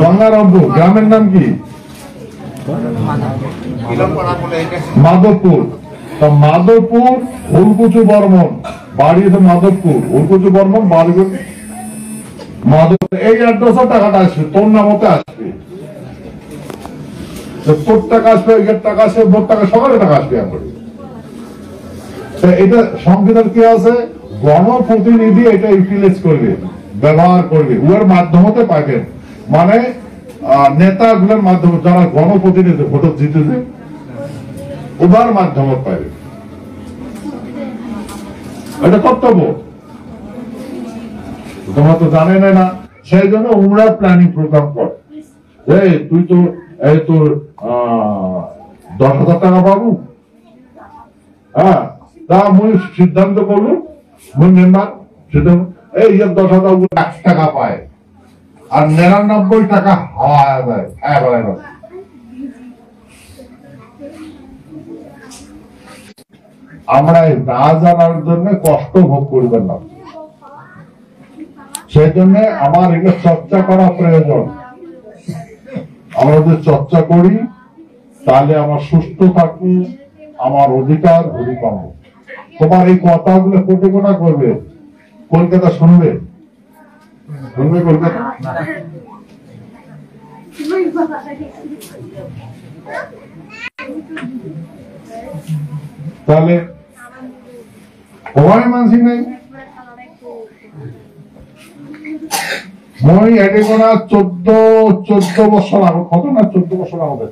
গঙ্গারামপুর গ্রামের নাম কি? মাধবপুর। মাধবপুর উলকুচু বর্মন, বাড়ি হচ্ছে মাধবপুর, উলকুচু বর্মন বাড়ি মাধবপুর। এই অ্যাড্রেসে টাকাটা আসবে, তোর নামতে আসবে, তোর টাকা আসবে, এর টাকা আসবে, মোট টাকা সকালে টাকা আসবে। এটা সংবিধান কি আছে? গণপ্রতিনিধি এটা ইউটিলাইজ করবে, ব্যবহার করবে, উহার মাধ্যমে পাবেন। মানে নেতাগুলোর মাধ্যমে, যারা গণপ্রতিনিধি ভোট জিতেছে উহার মাধ্যমে পাবে, এটা কর্তব্য। তোমরা তো জানে না, সেই জন্য উমরা প্ল্যানিং প্রোগ্রাম কর। তুই তো এই তোর 10,000 টাকা পাবো, হ্যাঁ, তা মুই সিদ্ধান্ত করলু, মুই মেম্বার সিদ্ধান্ত, এই 10,000 1 টাকা পায় আর 99 টাকা হাওয়া যায়, আমরা না জানার জন্য কষ্ট ভোগ করবেন না। সেই জন্য আমার এটা চর্চা করা প্রয়োজন। আমরা যদি চর্চা করি তাহলে আমার সুস্থ থাকবো, আমার অধিকার পাবো। তোমার এই কথাগুলো কোটি কোটা করবে, কলকাতা শুনবে, শুনবে কলকাতা। তাহলে সবাই মানসি নাই। মই এটি কোনা 14 বছর আগে, কত না 14 বছর আমাদের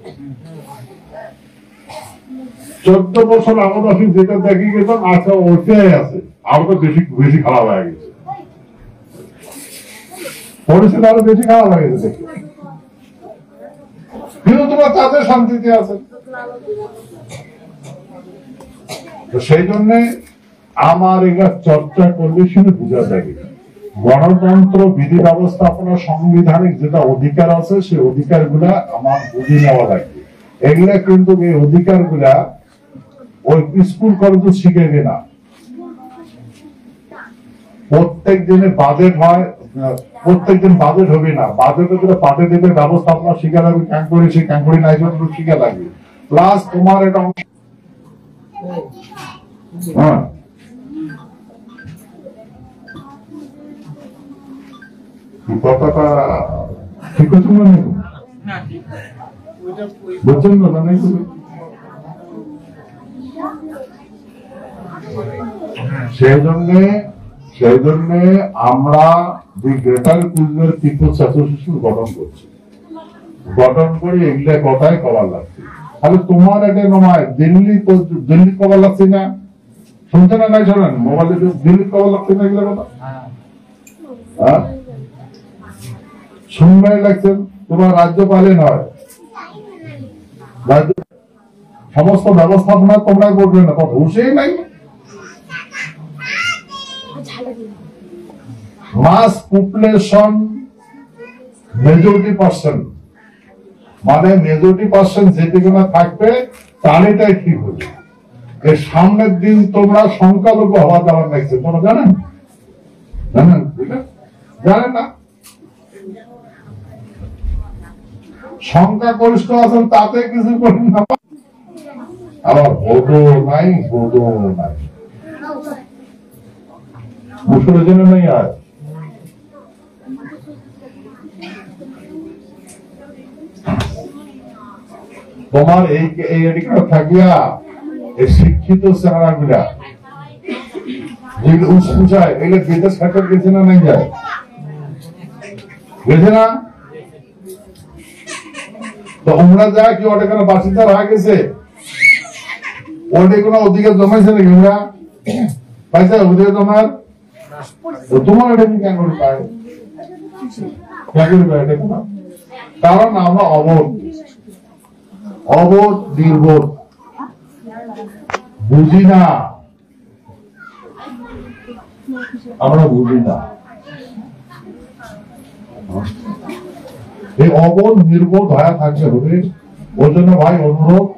14 বছর আমাদের অফিস যেটা দেখি গেছিলাম, আচ্ছা ওইটাই আছে। আরো তো বেশি খারাপ হয়ে গেছে, পরিস্থিতি আরো বেশি খারাপ হয়ে গেছে দেখি। কিন্তু তোমার তাদের শান্তিতে আছে। তো সেই জন্য আমার এটা চর্চা করলে শুনে বোঝা যাবে গণতন্ত্র, বিধি ব্যবস্থাপনা, সাংবিধানিক যেটা অধিকার আছে সেই অধিকার গুলা আমার বুঝে নেওয়া লাগবে। এগুলা কিন্তু এই অধিকার গুলা ওই স্কুল কলেজে শিখে না। প্রত্যেক দিনে বাজেট হয়, প্রত্যেক দিন বাজেট হবে না, বাজেটের যেটা পাঠে দেবে ব্যবস্থাপনা শিখা লাগবে, ক্যাঙ্করি সেই ক্যাঙ্করি নাই শিখা লাগবে। প্লাস তোমার এটা হ্যাঁ কথাটা ঠিক আছে মনে বুঝছেন না? জানাই সেই জন্য আমরা the greater Cooch Behar people's association গঠন করছি, গঠন করে এগুলা কথাই কবার লাগছে। তাহলে তোমার এটা নয় দিল্লি কবার লাগছে না, শুনছে না? নাই শোনেন মোবাইলে দিল্লি কবার লাগছে না এগুলা কথা, হ্যাঁ শুনবাই লাগছেন। তোমার রাজ্যপালে নয়, রাজ্য সমস্ত ব্যবস্থাপনা তোমরা করবে না, কথা হুঁশেই নাই। মাস পপুলেশন মেজরিটি পার্সেন্ট, মানে মেজরিটি পার্সেন্ট যেদিকে না থাকবে তাহলেটাই ঠিক হবে। এর সামনের দিন তোমরা সংখ্যালঘু হওয়া দেওয়ার লাগছে, তোমরা জানেন? জানেন জানেন না? সংখ্যাগরিষ্ঠ আছেন তাতে কিছু করেন না, আবার ভোটও নাই, ভোটও নাই, মুসলের জন্য নাই। আর তোমার এই এদিকে থাকিয়া এই শিক্ষিত চেহারা গুলা যেগুলো উঁচায় এগুলো বিদেশ খাটার গেছে না? নাই যায়, গেছে না? তো উমরা যায় কি ওটা কোনো বাসিন্দা হয়ে গেছে, ওটা কোনো অধিকার জমাইছে নাকি? উমরা পাইছে অধিকার জমার? তোমার এটা কি কেন পায়? কারণ আমরা অবোধ নির্বোধ, বুঝি না, আমরা বুঝি না। এই অবোধ নির্বোধ হয়ে থাকতে হবে। ওই জন্য ভাই অনুরোধ,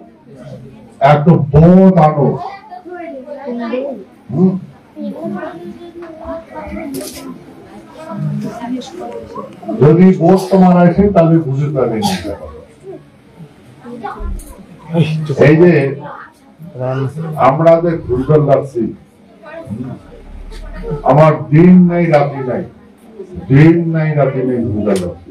একটু বোধ আনো। যদি বোধ তোমার আসে তাহলে বুঝে পাবে এই যে আমরা যে ঘুরবেল লাগছি, আমার দিন নাই রাতি নাই, দিন নাই রাতি নেই ঘুরবেল লাগছি।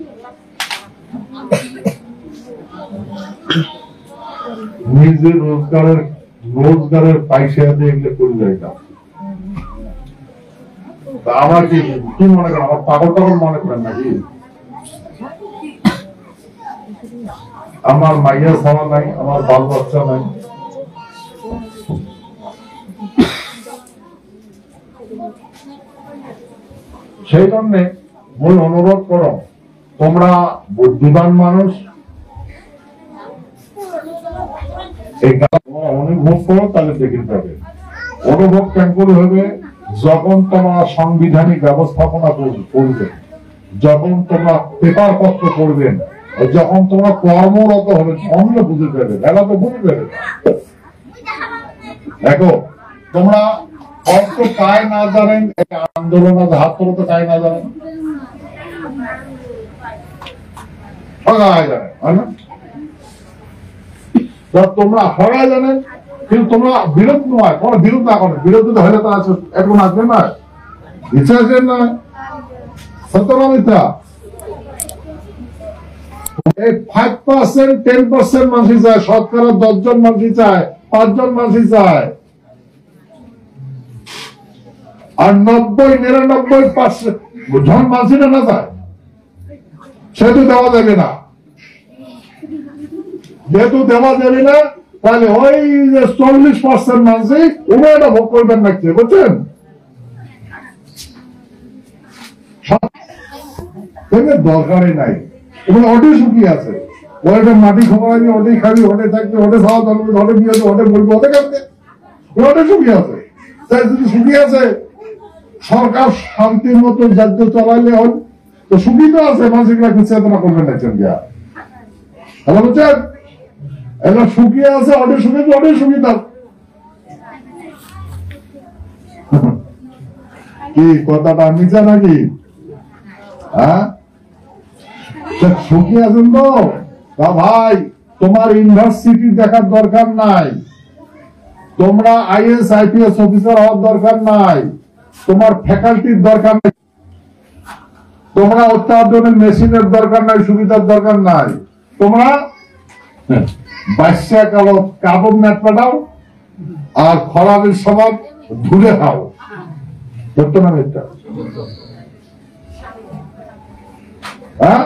নিজের রোজগারের পয়সা দিয়ে এগুলো করে যায় না। আমার কি মনে করেন, আমার পাগল টাগল মনে করেন নাকি? আমার মাইয়া ছাওয়া নাই, আমার বাল বাচ্চা নাই, সেই জন্য মূল অনুরোধ করো, তোমরা বুদ্ধিমান মানুষ, এই অনুভব করো, তাহলে দেখে যাবে। অনুভব কেন করে হবে? যখন তোমরা সাংবিধানিক ব্যবস্থাপনা করবে, যখন তোমরা পেপার পত্র করবেন, যখন তোমরা কর্মরত হবে, তখনই বুঝে যাবে। এরা তো বুঝে যাবে। দেখো, তোমরা অর্থ কায় না জানেন, আন্দোলন হাত তোলা তো কায় না জানেন, তোমরা হরা জানেন, কিন্তু তোমরা বিরোধ নয়, তোমরা বিরোধ না করেন। বিরোধী তো হলে তো এখন আসবে না, ইচ্ছা আসবেন না, সত্য না মিথ্যা? 5%, 10% মানুষই চায়, শতকরা 10 জন মানুষই চায়, 5 জন মানুষই চায়, আর 90-99% জন মানুষই না চায়। সেহেতু দেওয়া যাবে না, যেহেতু দেওয়া যাবে না, তাহলে ওই যে 40% মানুষই ওরা এটা ভোগ করবেন না, বুঝছেন? দরকারই নাই, ওটাই সুখী আছে। ওটা মাটি খোঁড়াবি, ওটাই খাবি, ওটাই থাকবে, ওটা খাওয়া চলবে, ওটা বিয়ে, ওটা বলবি, ওটা কাটবে, ওটা সুখী আছে। তাই যদি সুখী আছে, সরকার শান্তির মতো রাজ্য চালাইলে হল তো সুখী তো আছে, মানুষগুলা চেতনা করবেন না। হ্যালো বুঝছেন? এগুলো সুখী আছে, ওটাই সুখী, ওটাই সুখী থাক। কি কথাটা মিছা নাকি? হ্যাঁ, সুখী আছেন তো? ভাই, তোমার ইউনিভার্সিটি দেখার দরকার নাই, তোমরা IAS IPS অফিসার হওয়ার দরকার নাই, তোমার ফ্যাকাল্টির দরকার নাই, তোমরা অত্যাধুনিক মেশিনের দরকার নাই, সুবিধার দরকার নাই। তোমরা বাচ্চা কালো কাপড় নেট পাঠাও আর খরাবের সমাজ ধুলে খাও। সত্য না মিথ্যা? হ্যাঁ,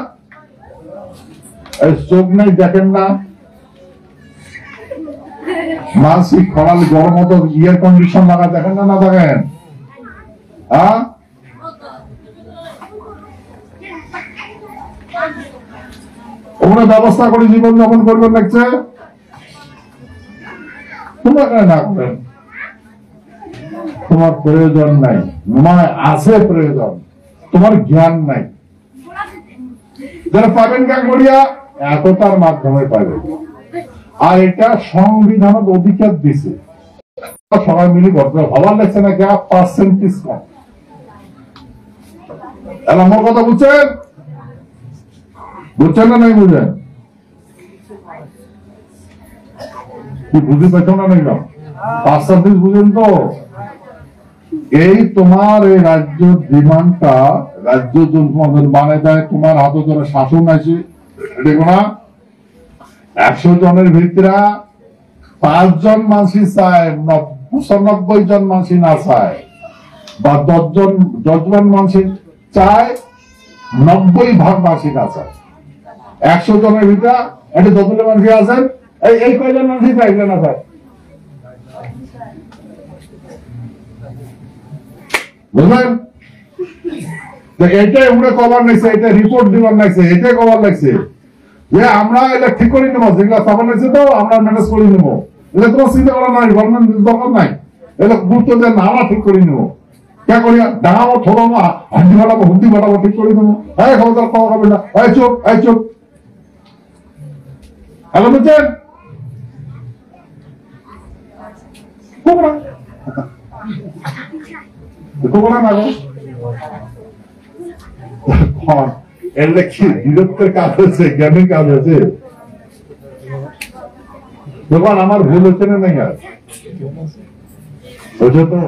চোখ নাই দেখেন না? মানসিক খরাল গরম মতো এয়ার কন্ডিশন লাগা দেখেন না? না দেখেন? হ্যাঁ, ওরা ব্যবস্থা করে জীবন যাপন করবেন লাগছে, তোমরা কেন না করেন? তোমার প্রয়োজন নাই, নয় আছে প্রয়োজন, তোমার জ্ঞান নাই। যারা পাবেন কেন করিয়া? একতার মাধ্যমে পাবে। আর এটা সংবিধান অধিকার দিছে, সবাই মিলে করতে ভাবার লাগছে না, যা পার্সেন্টেজ কম। আমার কথা বুঝছেন? বুঝছেন না নাই বুঝেন? কি বুঝতে পারছো না? নাই পার্সেন্টেজ বুঝেন তো? এই তোমার এই রাজ্য ডিমান্ডটা, রাজ্য তোমাদের মানে দেয়, তোমার হাতে ধরে শাসন আছে, দেখো না? 100 জনের ভিতরে 5 জন মানুষই চায়, 95 জন মানুষই না চায়, বা 10 জন মানুষই চায়, 90% মানুষই না চায়। 100 জনের ভিতরে এটা যতগুলো মানুষই আছেন, এই কয়জন মানুষই চাইলে না চায়, বুঝলেন? এটাই আমরা কভার লাগছে, এটা রিপোর্ট দিবার লাগছে, এটাই কভার লাগছে যে আমরা এটা ঠিক করে নেবো, যেগুলো চাপা লাগছে তো আমরা ম্যানেজ করে নেবো। এটা তোমার চিন্তা করা নাই, গভর্নমেন্ট দরকার নাই, এটা গুরুত্ব দেন না, আমরা ঠিক করে নেবো। কে করিয়া ডাঙাবো, থোড়াবো, হান্ডি বাড়াবো, হুন্ডি বাড়াবো, ঠিক করে দেবো। হ্যাঁ, খবরদার খাওয়া হবে না, চোখ চোখ। হ্যালো বুঝছেন? না এলে কি বীরত্বের কাজ হচ্ছে, জ্ঞানের কাজ হচ্ছে? তোমার আমার ভুল হচ্ছে না নাই? আর বুঝছো তো?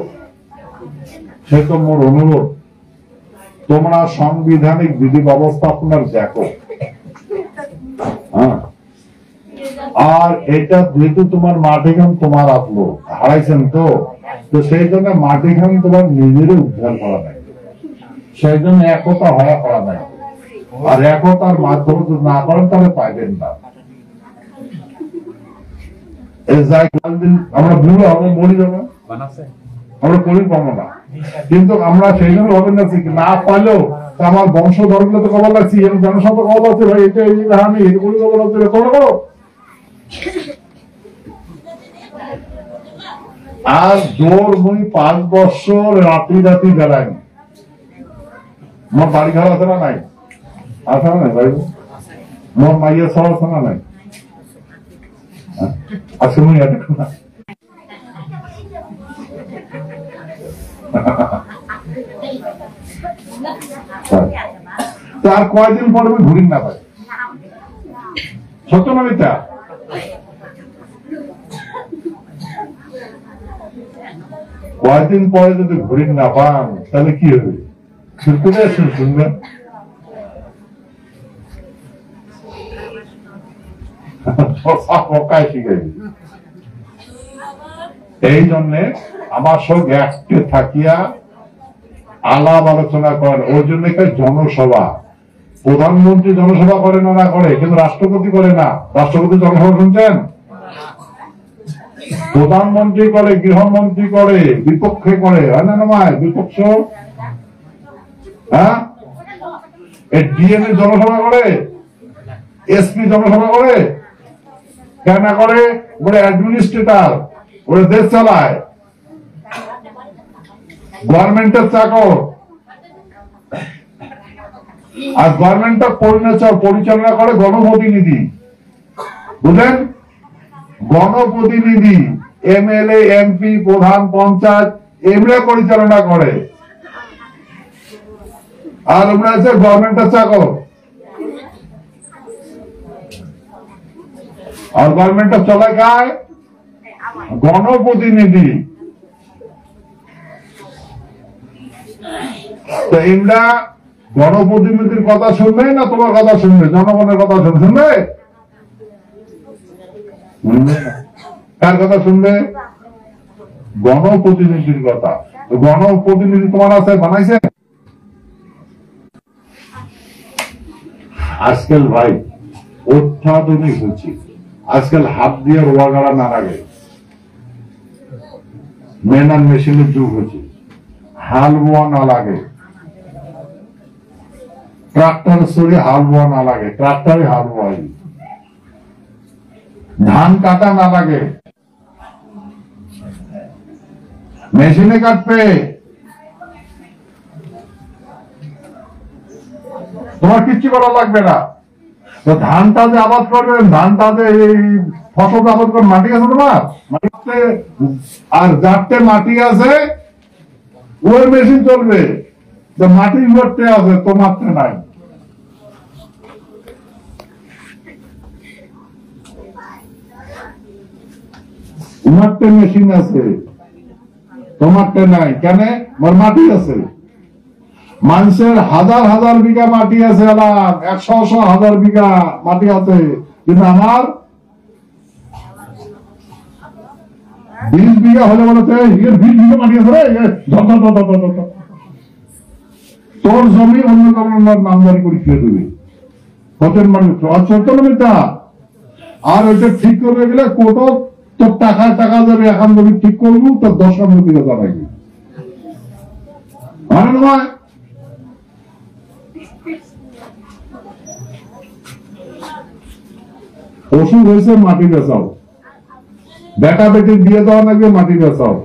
সে তো মোর অনুরোধ, তোমরা সাংবিধানিক বিধি ব্যবস্থা আপনার দেখো। হ্যাঁ, আর এটা যেহেতু তোমার মাটি খান তোমার আপলো হারাইছেন, তো সেই জন্য মাটি খান তোমার নিজেরই উদ্ধার করা নাই, সেই জন্য একতা হওয়া করা নাই। আর একতার মাধ্যমে যদি না করেন তাহলে পাইবেন না। আমরা ভুলে আমরা বলি যাবো, আমরা করি পাবো না, কিন্তু আমরা সেই জন্য ভাবেন না পাইলেও আমার বংশধর গুলো তো খবর লাগছে, জনসংখ্যা খবর আছে, ভাই এটা এই কারণে এগুলো খবর লাগছে, তোমরা করো। আর জোর মুই 5 বছর রাত্রি রাত্রি বেড়াইনি। মোর বাড়ি ঘর আছে না নাই? আছে না নাই ভাই? মোর মাইয়া সব আছে না নাই? আছে মুই দেখো না। তার কয়দিন পরে আমি ঘুরি না ভাই, সত্য না মিথ্যা? কয়েকদিন পরে যদি ঘুরি না পান তাহলে কি হবে? শুনবেন এই জন্যে আমার সঙ্গে একটু থাকিয়া আলাপ আলোচনা করেন। ওই জন্য জনসভা, প্রধানমন্ত্রী জনসভা করে না না করে, কিন্তু রাষ্ট্রপতি করে না। রাষ্ট্রপতি জনসভা শুনছেন? প্রধানমন্ত্রী করে, গৃহমন্ত্রী করে, বিপক্ষে করে, হয় না নয়? বিপক্ষ, হ্যাঁ, ডিএম জনসভা করে, এসপি জনসভা করে, কেন করে? ওরা অ্যাডমিনিস্ট্রেটর, ওরা দেশ চালায়, গভর্নমেন্টের চাকর। আর গভর্নমেন্টের পরিচালনা করে গণপ্রতিনিধি, বুঝলেন? গণপ্রতিনিধি, এমএলএ, এমপি, প্রধান পঞ্চায়েত এগুলো পরিচালনা করে। আর ওরা আছে গভর্নমেন্টের চাকর। আর গভর্নমেন্টটা চলায় কায়? গণপ্রতিনিধি। তো এমরা গণপ্রতিনিধির কথা শুনবে না তোমার কথা শুনবে? জনগণের কথা শুনবে? কার কথা শুনবে? গণপ্রতিনিধির কথা। গণপ্রতিনিধি তোমার আছে, বানাইছে? আজকাল ভাই অত্যাধুনিক হচ্ছে, আজকাল হাত দিয়ে রোয়া গাড়া না লাগে, ম্যান মেশিনের যুগ হচ্ছে, হাল বোয়া না লাগে, ট্রাক্টর সরে হাল বোয়া না লাগে, ট্রাক্টরে হাল বোয়াই, ধান কাটা না লাগে, মেশিনে কাটবে। তোমার কিচ্ছু করা লাগবে না। তো ধানটা যে আবাদ করবেন, ধানটা যে এই ফসল আবাদ করবেন, মাটি আছে তোমার? আর যাতে মাটি আছে ওই মেশিন চলবে, মাটি ভরতে আছে, তোমারতে নাই। তোমারতে মেশিন আছে, তোমারতে নাই। কেন? মোর মাটি আছে। মানুষের হাজার হাজার বিঘা মাটি আছে, 100,000 বিঘা মাটি আছে, কিন্তু আমার 20 বিঘা হলে বলেছে 20 বিঘা মাটি আছে রে, তোর জমি অন্য কারণ নামজারি করে খেয়ে দেবে, কতের মানুষ অচেতনতা। আর ওইটা ঠিক করে গেলে কোর্ট তোর টাকা যাবে, এখন জমি ঠিক করবো তোর 10 দিকে জানাইবি, মানে নয়? ওষুধ হয়েছে মাটি বেচাও, বেটা বেটি দিয়ে দেওয়া লাগবে মাটি বেচাও,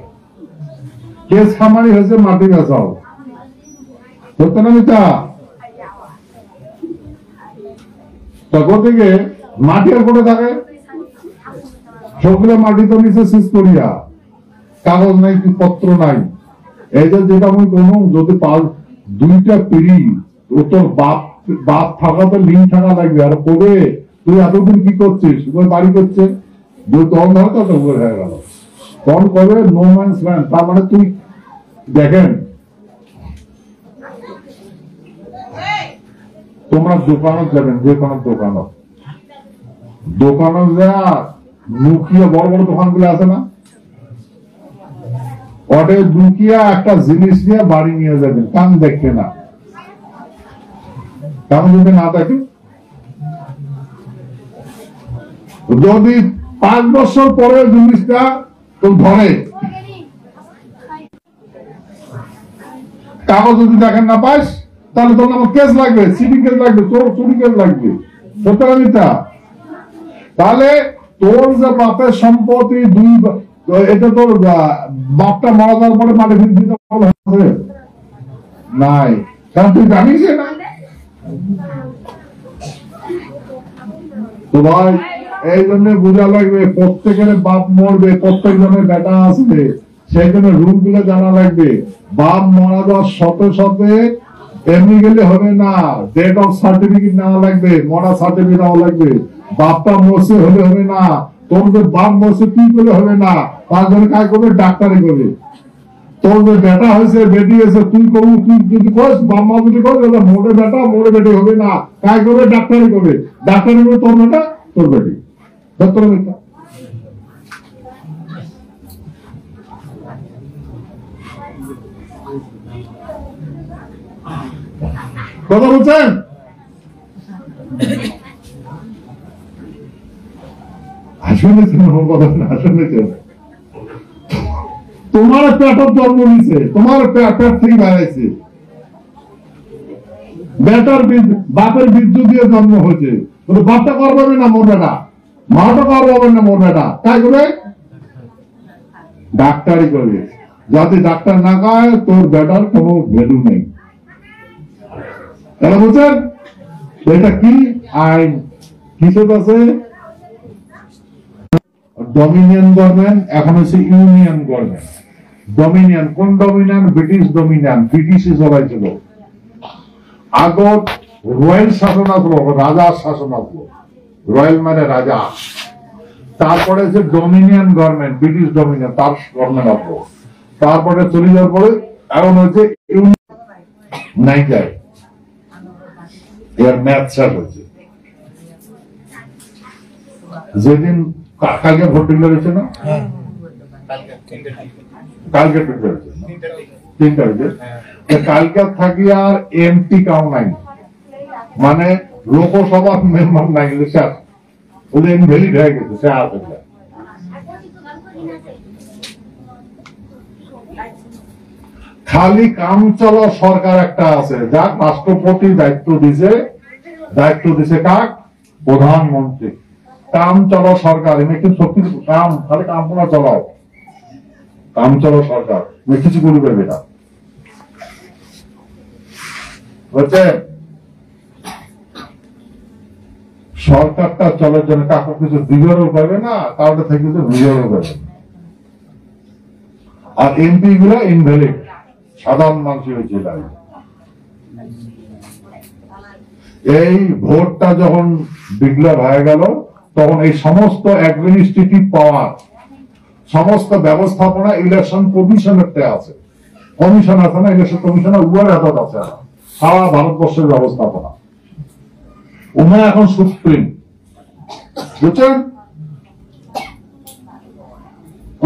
কেস খামারি হয়েছে মাটি বেচাও, সত্য না মিথ্যা? তখন থেকে মাটি আর করে থাকে, সবগুলো মাটি তো নিচে শেষ করিয়া, কাগজ নাই, পত্র নাই। এই যে যেটা আমি কোনো যদি 2টা পিড়ি তোর বাপ বাপ থাকা তো লিঙ্ক থাকা লাগবে। আর কবে তুই এতদিন কি করছিস, বাড়ি করছে তখন ধর তো হয়ে গেল, তখন কবে নো ম্যানস ল্যান্ড। তার মানে তুই দেখেন, তোমরা দোকানে যাবেন, যে কোনো দোকানে যা লুকিয়ে বড় বড় দোকানগুলো আছে না, ওটা লুকিয়ে একটা জিনিস নিয়ে বাড়ি নিয়ে যাবেন, কান দেখবে না। কারণ যদি না দেখে, যদি 5 বছর পরে জিনিসটা তো ধরে, কাগজ যদি দেখেন না পাস, তাহলে তোর আমার কেস লাগবে, সিডি কেস লাগবে, চুরি কেস লাগবে, সত্যিটা। তাহলে তোর যে বাপের সম্পত্তি এটা তোর বাপটা মারা যাওয়ার পরে মাঠে ফিরে নাই, কারণ তুই জানিস না। তো ভাই এই জন্য বোঝা লাগবে, প্রত্যেকের বাপ মরবে, প্রত্যেক জনের বেটা আসবে, সেই জন্য রুল গুলো জানা লাগবে। বাপ মারা যাওয়ার সাথে সাথে এমনি গেলে হবে না, ডেট অফ সার্টিফিকেট নেওয়া লাগবে, মরা সার্টিফিকেট নেওয়া লাগবে। বাপটা মরছে হলে হবে না, তোর যে বাপ মরছে তুই করলে হবে না, তার জন্য কাজ করবে ডাক্তারি করবে। তোর যে বেটা হয়েছে, বেটি হয়েছে, তুই করবি, তুই যদি কস বাপ মা যদি কস মোড়ে বেটা মোড়ে বেটি হবে না, কাজ করবে ডাক্তারি করবে। ডাক্তারি করবে তোর বেটা তোর বেটি, তোর বেটা। কথা বলছেন? আসলে তোমার পেটর জন্ম নিছে, তোমার পেট থেকে বেড়াইছে, বেটার বাপের বীর্য দিয়ে জন্ম হয়েছে, বাপটা করবে না মোর বেটা, মাটা করবে না মোর বেটা, তাই করে ডাক্তারি করবে। যাতে ডাক্তার না খায় তোর বেটার কোনো ভ্যালু নেই। তারা বলছেন এটা কি আইন, কিসের আছে? ডমিনিয়ন গভর্নমেন্ট, এখন হচ্ছে ইউনিয়ন গভর্নমেন্ট। ডমিনিয়ন কোন ডমিনিয়ন? ব্রিটিশ ডমিনিয়ন, ব্রিটিশই চালাইছিল। আগত রয়্যাল শাসন আসলো, রাজার শাসন আসলো, রয়্যাল মানে রাজা। তারপরে হচ্ছে ডমিনিয়ন গভর্নমেন্ট, ব্রিটিশ ডমিনিয়ন, তার গভর্নমেন্ট আসলো। তারপরে চলে যাওয়ার পরে এখন হচ্ছে নাই যায়, এর ম্যাচ শেষ হয়েছে। যেদিন কালকে ভোট ডিক্লেয়ার হয়েছে না, কালকে ডিক্লেয়ার হয়েছে 3 তারিখে, কালকে থাকি আর এমপি কাউ নাই, মানে লোকসভার মেম্বার নাই, শেষ, ওদের ইনভ্যালিড হয়ে গেছে, সে আসে না। খালি কাম চলা সরকার একটা আছে, যা রাষ্ট্রপতি দায়িত্ব দিছে কাক? প্রধানমন্ত্রী। কাম চলা সরকার, এমনি কিন্তু সত্যি কাম, খালি কাম করা চলাও, কাম চলা সরকার কিছু করবে না, বুঝছে? সরকারটা চলার জন্য কাকু কিছু দিবারও পাবে না, কাউকে থেকে কিছু নিজেরও পাবে না। আর এমপি গুলো ইনভ্যালিড, সাধারণ মানুষের হয়েছে। এই ভোটটা যখন ডিক্লেয়ার হয়ে গেল, তখন এই সমস্ত অ্যাডমিনিস্ট্রেটিভ পাওয়ার, সমস্ত ব্যবস্থাপনা ইলেকশন কমিশনের আছে, কমিশন আছে না, ইলেকশন কমিশনের উয়ার হাতত আছে সারা ভারতবর্ষের ব্যবস্থাপনা। উনি এখন সুপ্রিম, বুঝছেন?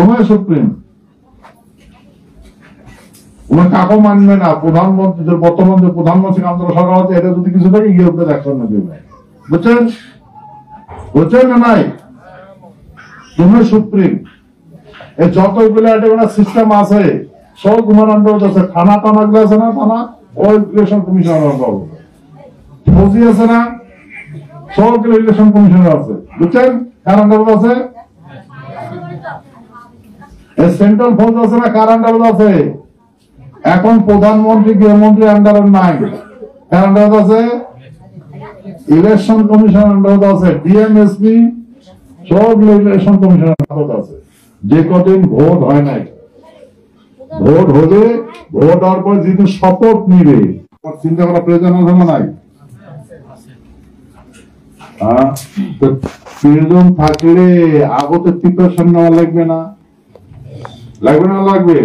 উনি সুপ্রিম, উনি কাকু মানবে না। প্রধানমন্ত্রী, বর্তমান যে প্রধানমন্ত্রী আন্দোলন সরকার আছে, এটা যদি কিছু থাকে ইউরোপের অ্যাকশন নেবে, বুঝছেন? বুঝছেন না নাই? তুমি সুপ্রিম, এই যতগুলো একটা সিস্টেম আছে সব তোমার আন্ডারে আছে। থানা টানা গুলো আছে না, থানা ওই ইলেকশন কমিশনার ফৌজি আছে না, সবগুলো ইলেকশন কমিশনার আছে, বুঝছেন? কার আন্ডারে আছে? সেন্ট্রাল ফৌজ আছে না, কার আন্ডারে আছে? এখন প্রধানমন্ত্রী গৃহমন্ত্রী আন্ডারে নাই, কার আন্ডারে আছে? ইলেকশন কমিশন আন্ডারে আছে। ডিএমএসপি সব ইলেকশন কমিশন আন্ডারে আছে। যে কদিন ভোট হয় নাই, ভোট হলে ভোট হওয়ার পর যেদিন শপথ নিবে চিন্তা করার প্রয়োজন আছে না নাই? প্রয়োজন থাকলে আগতে প্রিপারেশন নেওয়া লাগবে না? লাগবে না লাগবে?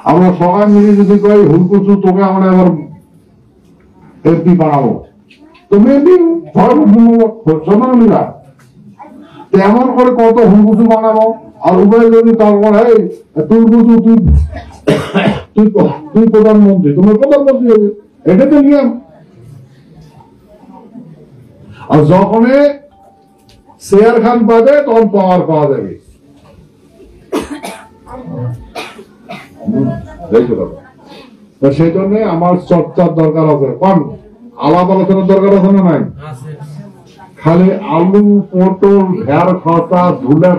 আমরা সবাই মিলে যদি কই হুলকুচু তোকে আমরা এবার এমপি বানাবো, তুমি সমানীরা তেমন করে কত হুলকুচু বানাবো, আর উভয় যদি তারপর তুই বুঝু তুই প্রধানমন্ত্রী, তোমার প্রধানমন্ত্রী হবে, এটা তো নিয়ম। আর যখন শেয়ার খান পাবে তখন পাওয়ার পাওয়া যাবে। সেই জন্য আমার চর্চার দরকার আছে, কারণ আলাপ আলোচনার দরকার আছে না নাই? খালি আলু পটল ভেড় খসা ধুলা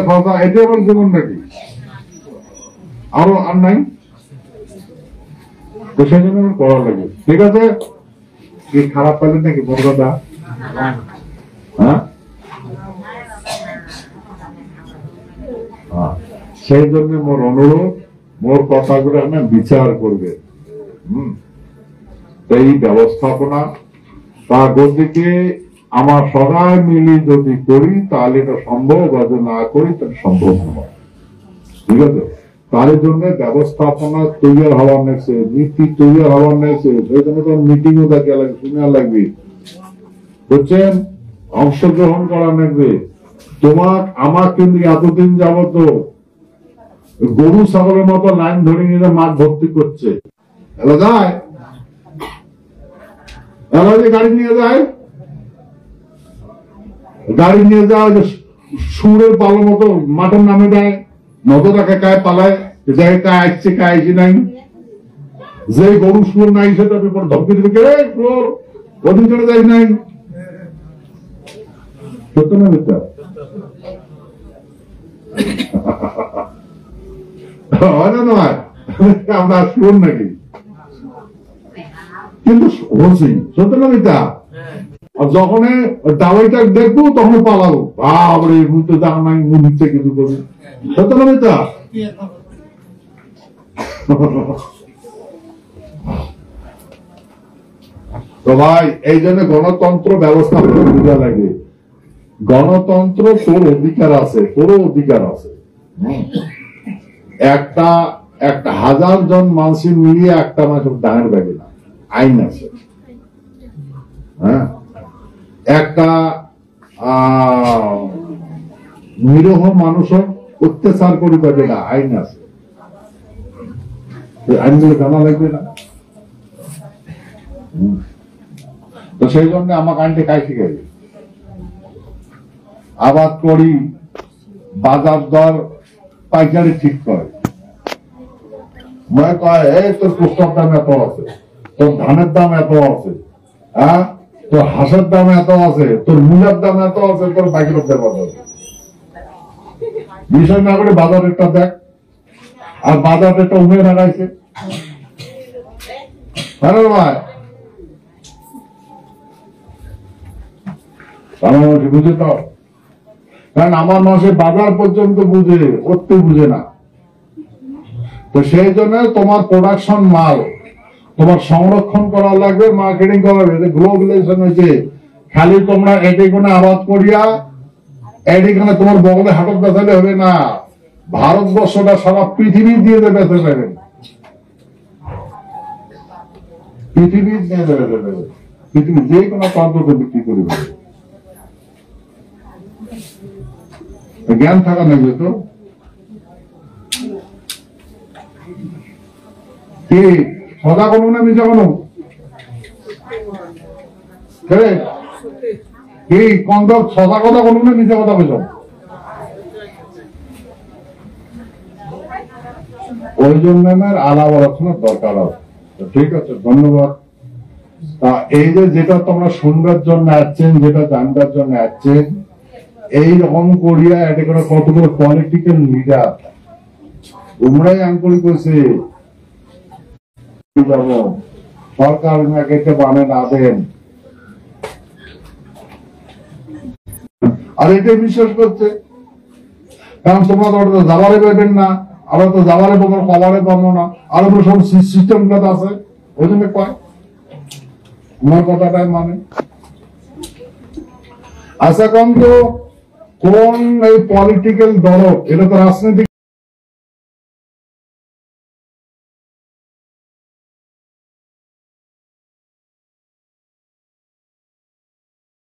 খসা এটা আমার জীবন নাকি? আরো আর নাই? তো সেই জন্য করা লাগে। ঠিক আছে, কি খারাপ পেলেন নাকি বড় কথা? হ্যাঁ, সেই জন্য মোর অনুরোধ, মোর কথাগুলো আমি বিচার করবে। এই ব্যবস্থাপনা তার গতিকে আমার সবাই মিলে যদি করি তাহলে এটা সম্ভব, যদি না করি তাহলে সম্ভব নয়। ঠিক আছে, তার জন্য ব্যবস্থাপনা তৈরি হওয়ার নেছে, নীতি তৈরি হওয়ার নেছে, সেই জন্য তো মিটিংও দেখে লাগবে, শুনে লাগবে, বুঝছেন? অংশগ্রহণ করা লাগবে। তোমার আমার কিন্তু এতদিন যাবত গরু ছাগলের মতো লাইন ধরে নিয়ে মাঠ ভর্তি করছে, এলা যায়, এলা যে গাড়ি নিয়ে যায়, গাড়ি নিয়ে যাওয়া সুরের পালোর মতো মাঠের নামে দেয়, নজরাকে কায় পালায়, যাই কায় আসছে কায় আসে নাই, যে গরু সুর নাই সেটা পরে ধমকি দেবে, কে সুর ওদিন চলে যাই নাই। সত্য না মিথ্যা? হয় না নয়? আমরা সুর নাকি? কিন্তু হচ্ছি, সত্য না মিথ্যা? আর যখন দাওয়াইটা দেখবো তখন পালাবো, বাবরে মুখে দাম নাই, মুখ নিচ্ছে কিছু করবে, সত্য না মিথ্যা? তো ভাই এই জন্য গণতন্ত্র ব্যবস্থা বুঝা লাগে। গণতন্ত্র তোর অধিকার আছে, তোরও অধিকার আছে। একটা 1000 জন মানুষ মিলিয়ে একটা মানুষের ডাঙের ব্যাগে না, আইন আছে। হ্যাঁ, একটা নিরহ মানুষও অত্যাচার করি পাবে না, আইন আছে। আইনগুলো জানা লাগবে না? তো সেই জন্য আমাকে আইনটা কাজ শিখাইবে। আবাদ করি, বাজার দর পাইকারি ঠিক করে, মনে কয় এই তোর পুস্তক দাম এত আছে, তোর ধানের দাম এত আছে, হ্যাঁ তোর হাঁসের দাম এত আছে, তোর মূলের দাম এত আছে, তোর পাইকারি দেওয়া আছে। বিষয় না করে বাজার রেটটা দেখ, আর বাজার রেটটা উমে লাগাইছে। হ্যাঁ ভাই, বুঝে তো, কারণ আমার মাসে বাজার পর্যন্ত বুঝে, করতে বুঝে না। তো সেই জন্য তোমার প্রোডাকশন মাল তোমার সংরক্ষণ করা লাগবে, মার্কেটিং করা লাগবে। গ্লোবালাইজেশন হয়েছে, খালি তোমরা এটিখানে আবাদ করিয়া এটিখানে তোমার বগলে হাটক বেচালে হবে না, ভারতবর্ষটা সারা পৃথিবী দিয়ে বেঁচে যাবে, পৃথিবী দিয়ে দেবে, পৃথিবী যে কোনো প্রান্তকে বিক্রি করে দেবে। জ্ঞান থাকা লাগবে তো। কি সদা করবো না মিশা কোনো? কি কন্দক সদা কথা করবো না মিশা কথা বলছ? ওই জন্য আলাপ আলোচনার দরকার আছে। ঠিক আছে, ধন্যবাদ। তা এই যে যেটা তোমরা শুনবার জন্য আসছেন, যেটা জানবার জন্য আসছেন, এইরকম করিয়া এটা করে কতগুলো পলিটিক্যাল লিডার তোমরাই আঙ্কুল করছে সরকার বানে না দেন, আর এটাই বিশ্বাস করছে। কারণ তোমরা তো যাবারে পাইবেন না, আবার তো যাবারে পাবো কবারে পাবো না, আরো সব সিস্টেম গুলো আছে, ওই জন্য কয় আমার কথাটাই মানে। আচ্ছা, কোন এই পলিটিক্যাল দল, এটা তো রাজনীতি